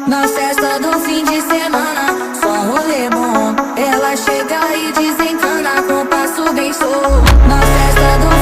Na festa do fim de semana, só rolê bom. Ela chega e desencana com passo bem show. Na festa do